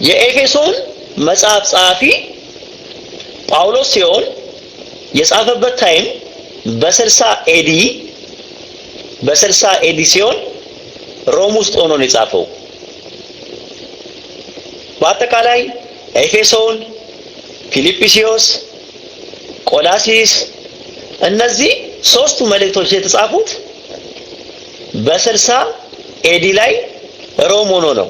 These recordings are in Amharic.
የኤፌሶን መጽሐፍ ጸሐፊ ጳውሎስ ሲሆን የጻፈበት ታይም በ60 ኤዲ ሲሆን ሮም ውስጥ ሆኖ ነው የጻፈው። በአጠቃላይ ኤፌሶን፣ ፊልጵስዩስ፣ ቆላሲስ እነዚህ ሶስቱ መልእክቶች የተጻፉት በ60 ኤዲ ላይ ሮም ሆኖ ነው።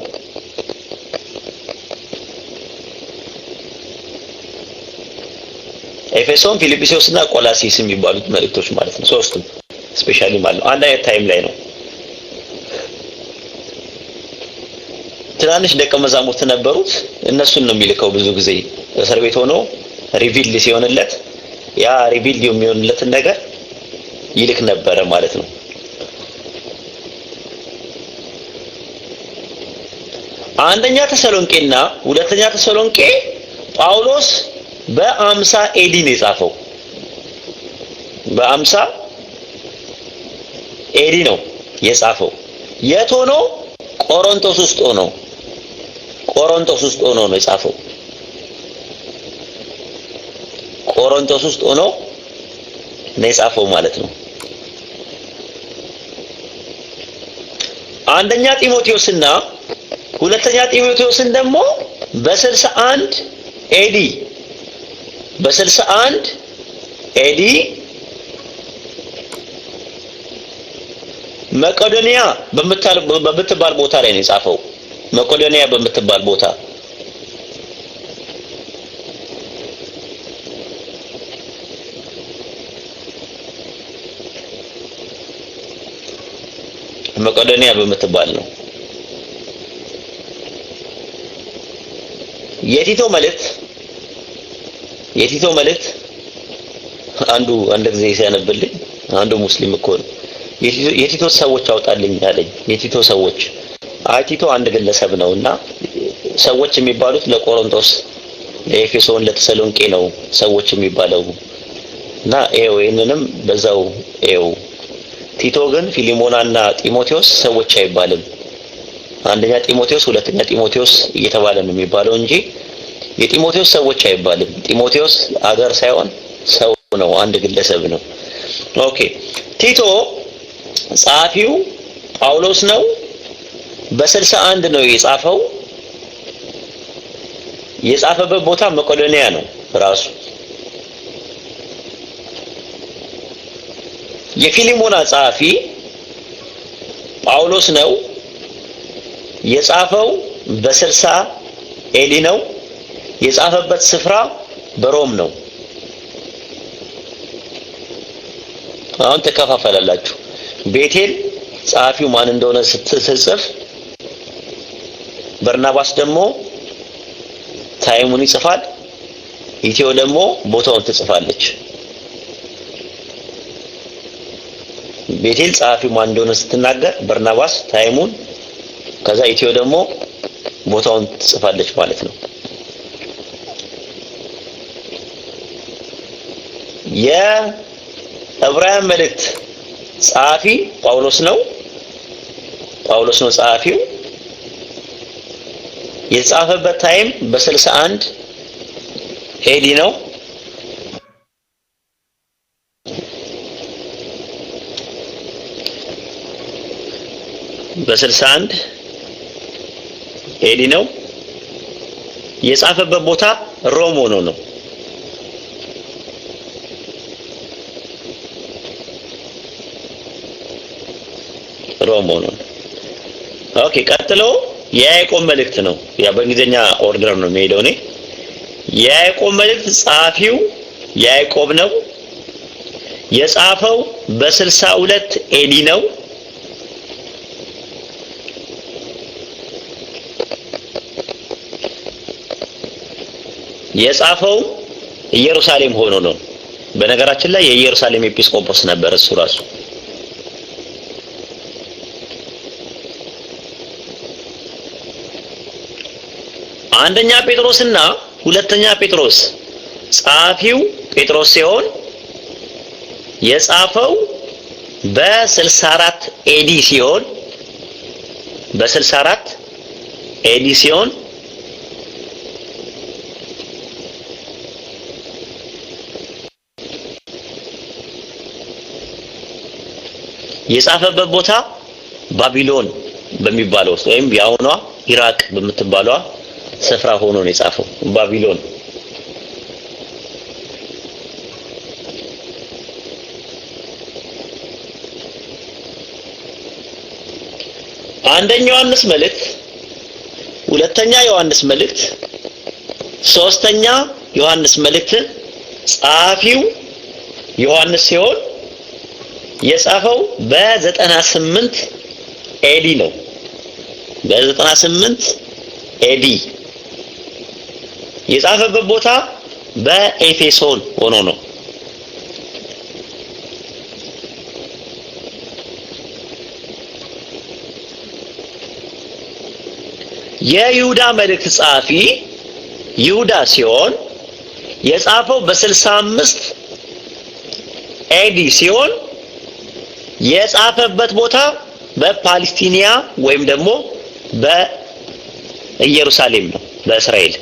ኤፌሶን፣ ፊልጵስዩስ እና ቆላሲስ የሚባሉት መልእክቶች ማለት ነው። ሶስቱም ስፔሻሊ ማለት ነው አንድ አይነት ታይም ላይ ነው። ትናንሽ ደቀ መዛሙርት ነበሩት። እነሱን ነው የሚልከው ብዙ ጊዜ እስር ቤት ሆኖ ሪቪል ሲሆንለት ያ ሪቪል የሚሆንለትን ነገር ይልክ ነበረ ማለት ነው። አንደኛ ተሰሎንቄና ሁለተኛ ተሰሎንቄ ጳውሎስ በ50 ኤዲ ነው የጻፈው። በ50 ኤዲ ነው የጻፈው። የት ሆኖ? ቆሮንቶስ ውስጥ ሆኖ ነው የጻፈው። ቆሮንቶስ ውስጥ ሆኖ ነው የጻፈው ማለት ነው። አንደኛ ጢሞቴዎስና ሁለተኛ ጢሞቴዎስን ደግሞ በ61 ኤዲ መቄዶንያ በምትባል ቦታ ላይ ነው የጻፈው። መቄዶንያ በምትባል ቦታ መቄዶንያ በምትባል ነው። የቲቶ መልእክት አንድ ጊዜ ሲያነብልኝ አንዱ ሙስሊም እኮ ነው የቲቶ ሰዎች አውጣልኝ አለኝ። የቲቶ ሰዎች ቲቶ አንድ ግለሰብ ነውና ሰዎች የሚባሉት ለቆሮንቶስ፣ ለኤፌሶን፣ ለተሰሎንቄ ነው ሰዎች የሚባለው እና ይሄንንም በዛው ቲቶ ግን ፊሊሞናና ጢሞቴዎስ ሰዎች አይባልም። አንደኛ ጢሞቴዎስ ሁለተኛ ጢሞቴዎስ እየተባለ ነው የሚባለው እንጂ የጢሞቴዎስ ሰዎች አይባልም። ጢሞቴዎስ አገር ሳይሆን ሰው ነው፣ አንድ ግለሰብ ነው። ኦኬ ቲቶ ጸሐፊው ጳውሎስ ነው። በ61 ነው የጻፈው። የጻፈበት ቦታ መቄዶንያ ነው ራሱ። የፊሊሞና ጸሐፊ ጳውሎስ ነው። የጻፈው በ60 ኤዲ ነው። የጻፈበት ስፍራ በሮም ነው። አሁን ተከፋፈላላችሁ። ቤቴል ጸሐፊው ማን እንደሆነ ስትጽፍ፣ በርናባስ ደግሞ ታይሙን ይጽፋል፣ ኢትዮ ደግሞ ቦታውን ትጽፋለች። ቤቴል ጸሐፊው ማን እንደሆነ ስትናገር፣ በርናባስ ታይሙን፣ ከዛ ኢትዮ ደግሞ ቦታውን ትጽፋለች ማለት ነው። የዕብራውያን መልእክት ጸሐፊ ጳውሎስ ነው ጸሐፊው። የጻፈበት ታይም በ61 ኤዲ ነው። በ61 ኤዲ ነው። የጻፈበት ቦታ ሮም ሆኖ ነው። ኦኬ ቀጥሎ የያዕቆብ መልእክት ነው። ያ በእንግሊዘኛ ኦርደር ነው የሚሄደው። የያዕቆብ መልእክት ጸሐፊው ያዕቆብ ነው። የጻፈው በ62 ኤዲ ነው። የጻፈው ኢየሩሳሌም ሆኖ ነው። በነገራችን ላይ የኢየሩሳሌም ኤጲስቆጶስ ነበር እሱ ራሱ። አንደኛ ጴጥሮስና ሁለተኛ ጴጥሮስ ጸሐፊው ጴጥሮስ ሲሆን የጻፈው በ64 ኤዲ ሲሆን የጻፈበት ቦታ ባቢሎን በሚባለው ወይም ያውኗ ኢራቅ በምትባለው ስፍራ ሆኖ ነው የጻፈው ባቢሎን። አንደኛ ዮሐንስ መልእክት፣ ሁለተኛ ዮሐንስ መልእክት፣ ሶስተኛ ዮሐንስ መልእክት ጸሐፊው ዮሐንስ ሲሆን የጻፈው በ98 ኤዲ ነው። በ98 ኤዲ የጻፈበት ቦታ በኤፌሶን ሆኖ ነው። የይሁዳ መልእክት ጸሐፊ ይሁዳ ሲሆን የጻፈው በ65 ኤዲ ሲሆን የጻፈበት ቦታ በፓለስቲኒያ ወይም ደግሞ በኢየሩሳሌም ነው፣ በእስራኤል።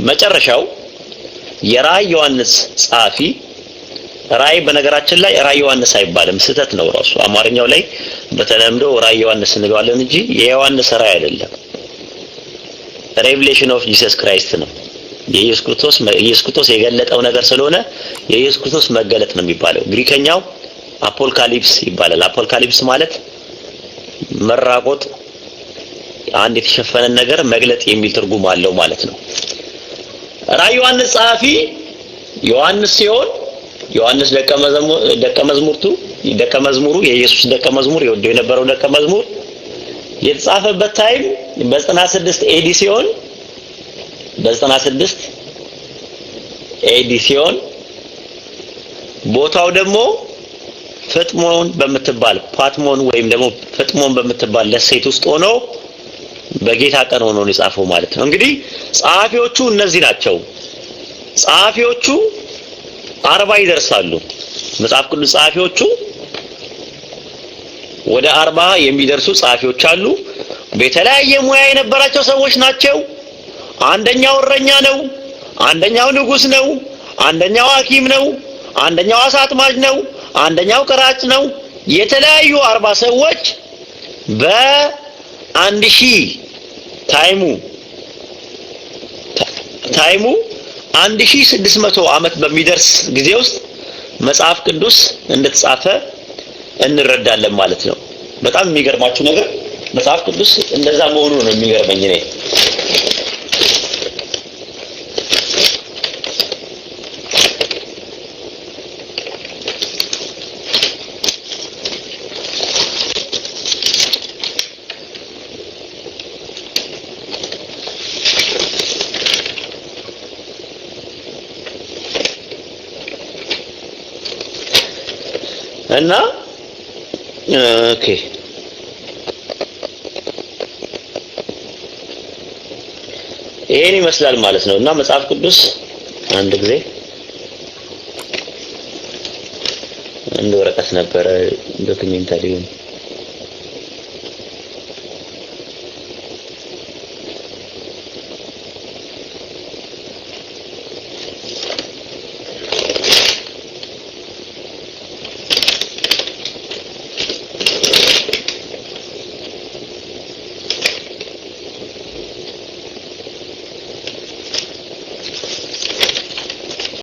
መጨረሻው የራእይ ዮሐንስ ጸሐፊ ራእይ በነገራችን ላይ ራእይ ዮሐንስ አይባልም፣ ስህተት ነው ራሱ። አማርኛው ላይ በተለምዶ ራእይ ዮሐንስ እንለዋለን እንጂ የዮሐንስ ራእይ አይደለም። ሬቨሌሽን ኦፍ ጂሰስ ክራይስት ነው። ኢየሱስ ክርስቶስ የገለጠው ነገር ስለሆነ የኢየሱስ ክርስቶስ መገለጥ ነው የሚባለው። ግሪከኛው አፖካሊፕስ ይባላል። አፖካሊፕስ ማለት መራቆት፣ አንድ የተሸፈነ ነገር መግለጥ የሚል ትርጉም አለው ማለት ነው። ራእይ ዮሐንስ ጸሐፊ ዮሐንስ ሲሆን ዮሐንስ ደቀ መዝሙሩ የኢየሱስ ደቀ መዝሙር የወደው የነበረው ደቀ መዝሙር የተጻፈበት ታይም በ96 ኤዲ ሲሆን በ96 ኤዲ ሲሆን ቦታው ደግሞ ፍጥሞን በምትባል ፓትሞን ወይም ደግሞ ፍጥሞን በምትባል ደሴት ውስጥ ሆኖ በጌታ ቀን ሆኖ ነው የጻፈው ማለት ነው። እንግዲህ ጸሐፊዎቹ እነዚህ ናቸው። ጸሐፊዎቹ 40 ይደርሳሉ። መጽሐፍ ቅዱስ ጸሐፊዎቹ ወደ 40 የሚደርሱ ጸሐፊዎች አሉ። በተለያየ ሙያ የነበራቸው ሰዎች ናቸው። አንደኛው እረኛ ነው፣ አንደኛው ንጉስ ነው፣ አንደኛው ሐኪም ነው፣ አንደኛው አሳ አጥማጅ ነው፣ አንደኛው ቀራጭ ነው። የተለያዩ 40 ሰዎች በ1000 ታይሙ 1600 ዓመት በሚደርስ ጊዜ ውስጥ መጽሐፍ ቅዱስ እንደተጻፈ እንረዳለን ማለት ነው። በጣም የሚገርማችሁ ነገር መጽሐፍ ቅዱስ እንደዛ መሆኑ ነው የሚገርመኝ እኔ። እና ኦኬ ይሄን ይመስላል ማለት ነው። እና መጽሐፍ ቅዱስ አንድ ጊዜ አንድ ወረቀት ነበረ ዶክመንታሪውን